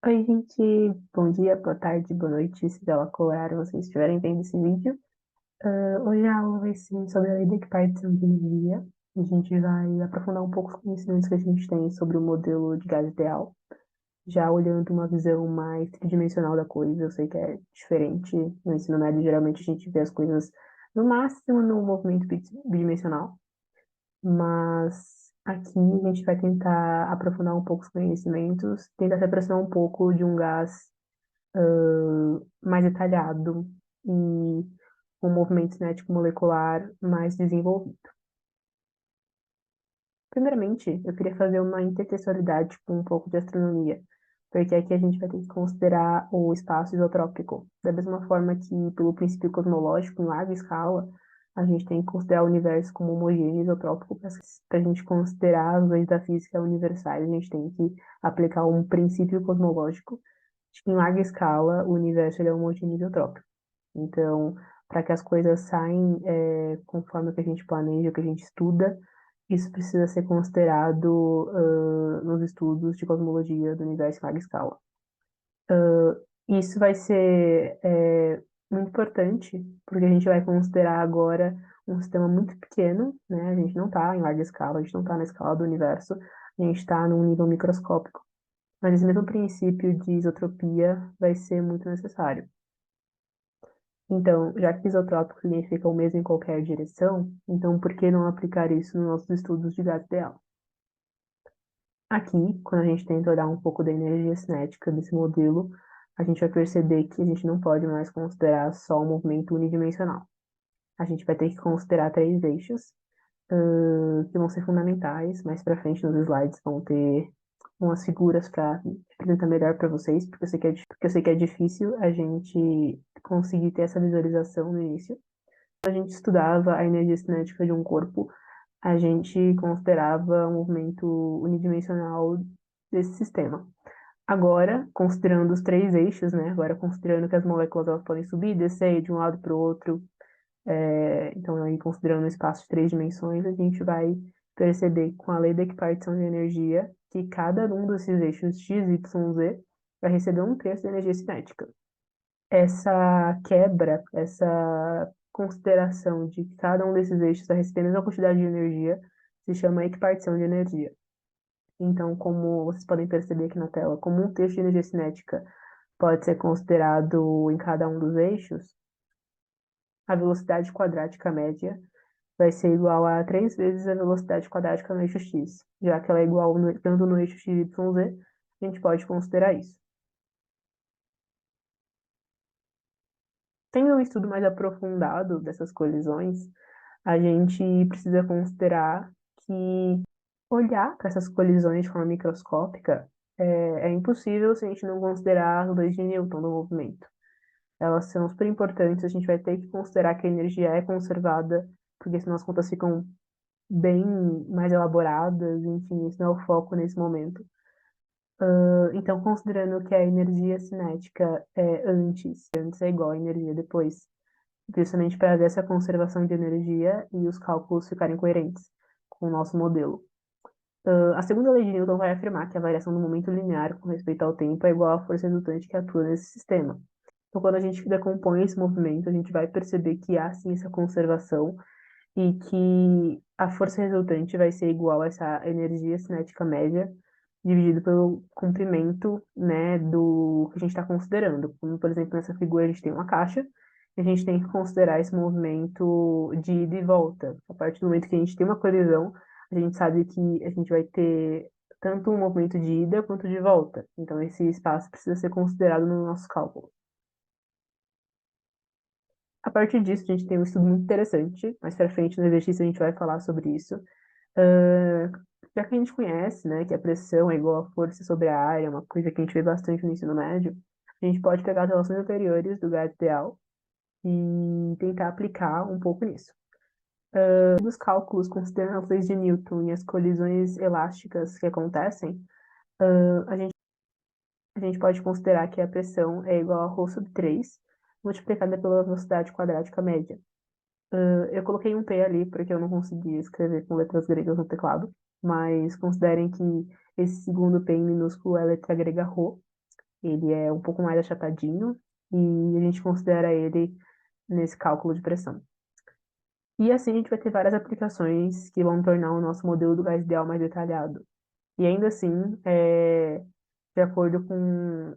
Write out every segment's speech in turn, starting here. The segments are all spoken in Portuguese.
Oi, gente. Bom dia, boa tarde, boa noite, seja lá qual horário vocês estiverem vendo esse vídeo. Hoje a aula vai ser sobre a lei da equipartição de energia. A gente vai aprofundar um pouco os conhecimentos que a gente tem sobre o modelo de gás ideal, já olhando uma visão mais tridimensional da coisa. Eu sei que é diferente. No ensino médio, geralmente a gente vê as coisas no máximo no movimento bidimensional, mas aqui a gente vai tentar aprofundar um pouco os conhecimentos, tentar se aproximar um pouco de um gás mais detalhado e um movimento cinético molecular mais desenvolvido. Primeiramente, eu queria fazer uma intertextualidade com um pouco de astronomia, porque aqui a gente vai ter que considerar o espaço isotrópico. Da mesma forma que, pelo princípio cosmológico, em larga escala, a gente tem que considerar o universo como homogêneo e isotrópico para a gente considerar as leis da física universais. A gente tem que aplicar um princípio cosmológico de que, em larga escala, o universo ele é homogêneo e isotrópico. Então, para que as coisas saem conforme o que a gente planeja, o que a gente estuda, isso precisa ser considerado nos estudos de cosmologia do universo em larga escala. Isso vai ser muito importante, porque a gente vai considerar agora um sistema muito pequeno, né? A gente não está em larga escala, a gente não está na escala do universo, a gente está num nível microscópico. Mas esse mesmo princípio de isotropia vai ser muito necessário. Então, já que isotrópico significa o mesmo em qualquer direção, então por que não aplicar isso nos nossos estudos de gás ideal? Aqui, quando a gente tenta olhar um pouco da energia cinética desse modelo, a gente vai perceber que a gente não pode mais considerar só um movimento unidimensional. A gente vai ter que considerar três eixos, que vão ser fundamentais. Mais para frente nos slides vão ter umas figuras para representar melhor para vocês, porque eu sei que é difícil a gente conseguir ter essa visualização no início. Quando a gente estudava a energia cinética de um corpo, a gente considerava um movimento unidimensional desse sistema. Agora, considerando os três eixos, né? Agora considerando que as moléculas elas podem subir e descer de um lado para o outro, então aí considerando um espaço de três dimensões, a gente vai perceber com a lei da equipartição de energia que cada um desses eixos x, y, z vai receber um terço de energia cinética. Essa quebra, essa consideração de que cada um desses eixos está recebendo a mesma quantidade de energia se chama equipartição de energia. Então, como vocês podem perceber aqui na tela, como um terço de energia cinética pode ser considerado em cada um dos eixos, a velocidade quadrática média vai ser igual a 3 vezes a velocidade quadrática no eixo x. Já que ela é igual tanto no eixo x, y, z, a gente pode considerar isso. Tendo um estudo mais aprofundado dessas colisões, a gente precisa considerar que olhar para essas colisões de forma microscópica é impossível se a gente não considerar as leis de Newton do movimento. Elas são super importantes, a gente vai ter que considerar que a energia é conservada, porque senão as contas ficam bem mais elaboradas, enfim, esse não é o foco nesse momento. Então, considerando que a energia cinética é antes é igual à energia depois, justamente para ver essa conservação de energia e os cálculos ficarem coerentes com o nosso modelo. A segunda lei de Newton vai afirmar que a variação do momento linear com respeito ao tempo é igual à força resultante que atua nesse sistema. Então, quando a gente decompõe esse movimento, a gente vai perceber que há sim essa conservação e que a força resultante vai ser igual a essa energia cinética média dividido pelo comprimento, né, do que a gente está considerando. Como, por exemplo, nessa figura a gente tem uma caixa e a gente tem que considerar esse movimento de ida e volta. A partir do momento que a gente tem uma colisão, a gente sabe que a gente vai ter tanto um movimento de ida quanto de volta. Então, esse espaço precisa ser considerado no nosso cálculo. A partir disso, a gente tem um estudo muito interessante. Mais para frente, no exercício, a gente vai falar sobre isso. Ah, já que a gente conhece, né, que a pressão é igual à força sobre a área, uma coisa que a gente vê bastante no ensino médio, a gente pode pegar as relações anteriores do gás ideal e tentar aplicar um pouco nisso. Nos cálculos, considerando as leis de Newton e as colisões elásticas que acontecem, a gente pode considerar que a pressão é igual a ρ sobre 3, multiplicada pela velocidade quadrática média. Eu coloquei um P ali porque eu não conseguia escrever com letras gregas no teclado, mas considerem que esse segundo P em minúsculo é a letra grega Rho, Ele é um pouco mais achatadinho e a gente considera ele nesse cálculo de pressão. E assim a gente vai ter várias aplicações que vão tornar o nosso modelo do gás ideal mais detalhado. E ainda assim, de acordo com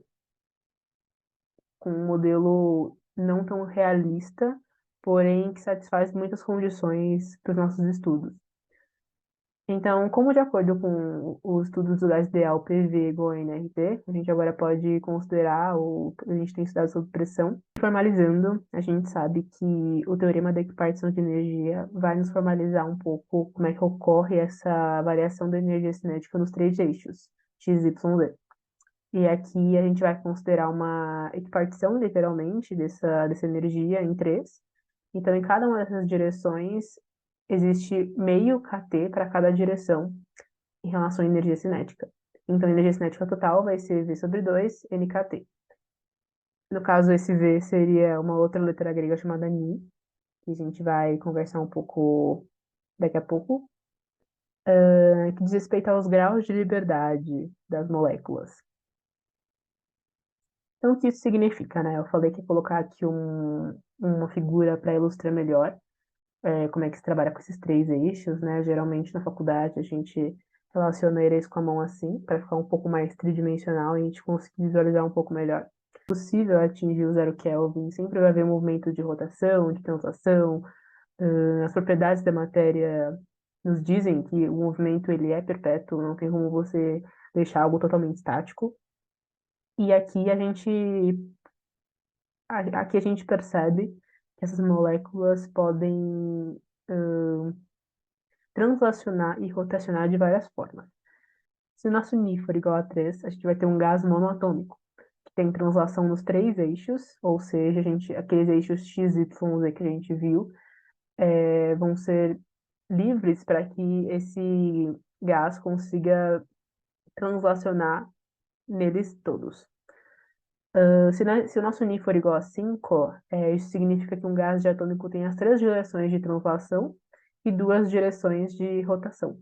um modelo não tão realista, porém que satisfaz muitas condições para os nossos estudos. Então, como de acordo com os estudos do gás ideal PV igual a NRT, a gente agora pode considerar, ou a gente tem estudado sob pressão. Formalizando, a gente sabe que o teorema da equipartição de energia vai nos formalizar um pouco como é que ocorre essa variação da energia cinética nos três eixos, x, y, z. E aqui a gente vai considerar uma equipartição, literalmente, dessa energia em três. Então, em cada uma dessas direções, existe meio kT para cada direção em relação à energia cinética. Então, a energia cinética total vai ser V sobre 2 nkt. No caso, esse V seria uma outra letra grega chamada Ni, que a gente vai conversar um pouco daqui a pouco, que diz respeito aos graus de liberdade das moléculas. Então, o que isso significa, né? Eu falei que ia colocar aqui uma figura para ilustrar melhor como é que se trabalha com esses três eixos, né? Geralmente na faculdade a gente relaciona eles com a mão assim, para ficar um pouco mais tridimensional e a gente conseguir visualizar um pouco melhor. É possível atingir o zero Kelvin, sempre vai haver movimento de rotação, de translação, as propriedades da matéria nos dizem que o movimento ele é perpétuo, não tem como você deixar algo totalmente estático. E aqui a gente percebe que essas moléculas podem translacionar e rotacionar de várias formas. Se o nosso Ni for igual a 3, a gente vai ter um gás monoatômico, que tem translação nos três eixos, ou seja, aqueles eixos X, Y, Z que a gente viu, vão ser livres para que esse gás consiga translacionar neles todos. Se o nosso Ni for igual a 5, isso significa que um gás diatômico tem as três direções de translação e duas direções de rotação,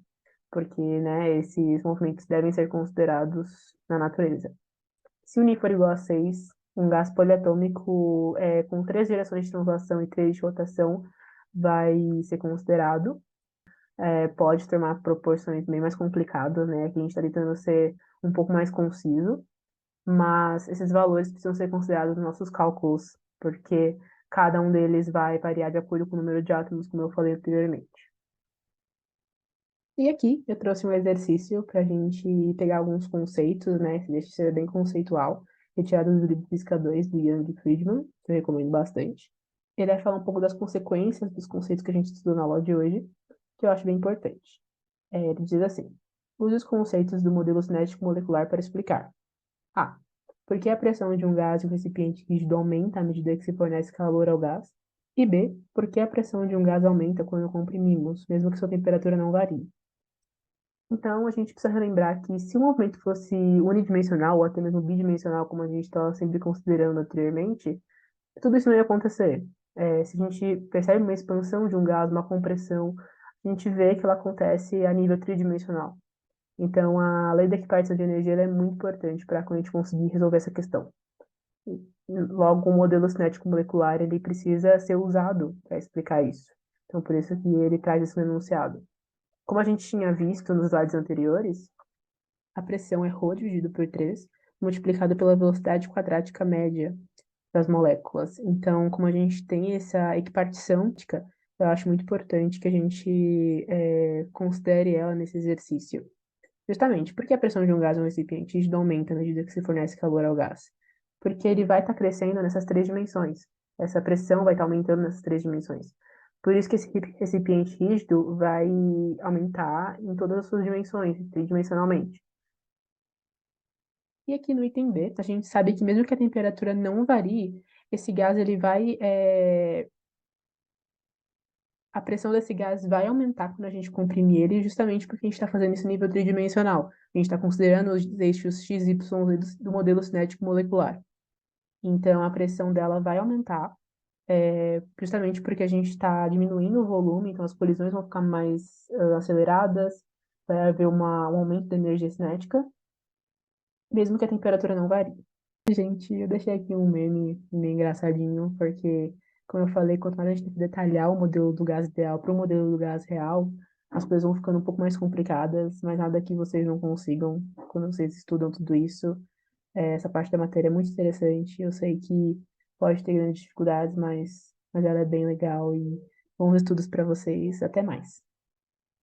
porque, né, esses movimentos devem ser considerados na natureza. Se o Ni for igual a 6, um gás poliatômico com três direções de translação e três de rotação vai ser considerado. Pode tomar proporções bem mais complicadas, né? Aqui a gente está tentando ser um pouco mais conciso, mas esses valores precisam ser considerados nos nossos cálculos, porque cada um deles vai variar de acordo com o número de átomos, como eu falei anteriormente. E aqui eu trouxe um exercício para a gente pegar alguns conceitos, né? Deixa ser bem conceitual, retirado do livro Física 2 do Young e Friedman, que eu recomendo bastante. Ele vai falar um pouco das consequências dos conceitos que a gente estudou na aula de hoje, que eu acho bem importante. Ele diz assim: use os conceitos do modelo cinético molecular para explicar. A. Por que a pressão de um gás em um recipiente rígido aumenta à medida que se fornece calor ao gás? E B. Por que a pressão de um gás aumenta quando comprimimos, mesmo que sua temperatura não varie? Então, a gente precisa relembrar que se o movimento fosse unidimensional ou até mesmo bidimensional, como a gente estava sempre considerando anteriormente, tudo isso não ia acontecer. Se a gente percebe uma expansão de um gás, uma compressão, a gente vê que ela acontece a nível tridimensional. Então, a lei da equipartição de energia ela é muito importante para quando a gente conseguir resolver essa questão. Logo, o modelo cinético molecular ele precisa ser usado para explicar isso. Então, por isso que ele traz esse enunciado. Como a gente tinha visto nos slides anteriores, a pressão é ρ dividido por 3, multiplicado pela velocidade quadrática média das moléculas. Então, como a gente tem essa equipartição, eu acho muito importante que a gente considere ela nesse exercício. Justamente, porque a pressão de um gás em um recipiente rígido aumenta à medida que se fornece calor ao gás? Porque ele vai estar crescendo nessas três dimensões. Essa pressão vai estar aumentando nessas três dimensões. Por isso que esse recipiente rígido vai aumentar em todas as suas dimensões, tridimensionalmente. E aqui no item B, a gente sabe que mesmo que a temperatura não varie, esse gás ele vai a pressão desse gás vai aumentar quando a gente comprimir ele, justamente porque a gente está fazendo isso em nível tridimensional. A gente está considerando os eixos x, y, z do modelo cinético molecular. Então, a pressão dela vai aumentar, justamente porque a gente está diminuindo o volume, então as colisões vão ficar mais aceleradas, vai haver um aumento da energia cinética, mesmo que a temperatura não varie. Gente, eu deixei aqui um meme meio engraçadinho, porque, como eu falei, quanto mais a gente detalhar o modelo do gás ideal para o modelo do gás real, as coisas vão ficando um pouco mais complicadas, mas nada que vocês não consigam quando vocês estudam tudo isso. Essa parte da matéria é muito interessante. Eu sei que pode ter grandes dificuldades, mas ela é bem legal e bons estudos para vocês. Até mais.